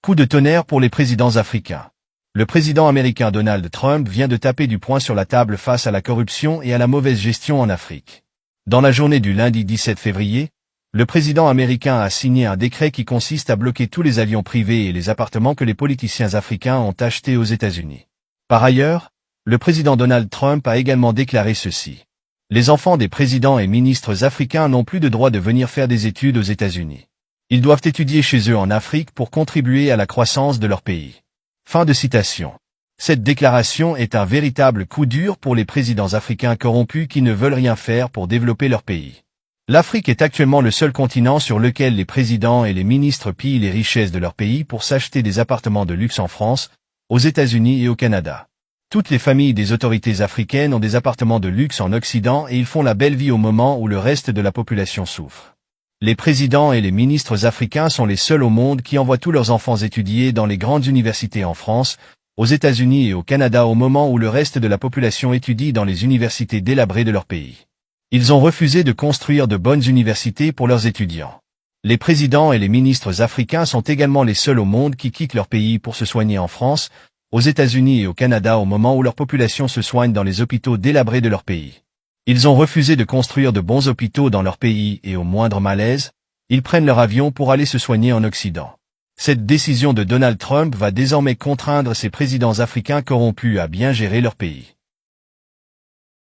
Coup de tonnerre pour les présidents africains. Le président américain Donald Trump vient de taper du poing sur la table face à la corruption et à la mauvaise gestion en Afrique. Dans la journée du lundi 17 février, le président américain a signé un décret qui consiste à bloquer tous les avions privés et les appartements que les politiciens africains ont achetés aux États-Unis. Par ailleurs, le président Donald Trump a également déclaré ceci. Les enfants des présidents et ministres africains n'ont plus de droit de venir faire des études aux États-Unis. Ils doivent étudier chez eux en Afrique pour contribuer à la croissance de leur pays. Fin de citation. Cette déclaration est un véritable coup dur pour les présidents africains corrompus qui ne veulent rien faire pour développer leur pays. L'Afrique est actuellement le seul continent sur lequel les présidents et les ministres pillent les richesses de leur pays pour s'acheter des appartements de luxe en France, aux États-Unis et au Canada. Toutes les familles des autorités africaines ont des appartements de luxe en Occident et ils font la belle vie au moment où le reste de la population souffre. Les présidents et les ministres africains sont les seuls au monde qui envoient tous leurs enfants étudier dans les grandes universités en France, aux États-Unis et au Canada au moment où le reste de la population étudie dans les universités délabrées de leur pays. Ils ont refusé de construire de bonnes universités pour leurs étudiants. Les présidents et les ministres africains sont également les seuls au monde qui quittent leur pays pour se soigner en France, aux États-Unis et au Canada au moment où leur population se soigne dans les hôpitaux délabrés de leur pays. Ils ont refusé de construire de bons hôpitaux dans leur pays et au moindre malaise, ils prennent leur avion pour aller se soigner en Occident. Cette décision de Donald Trump va désormais contraindre ces présidents africains corrompus à bien gérer leur pays.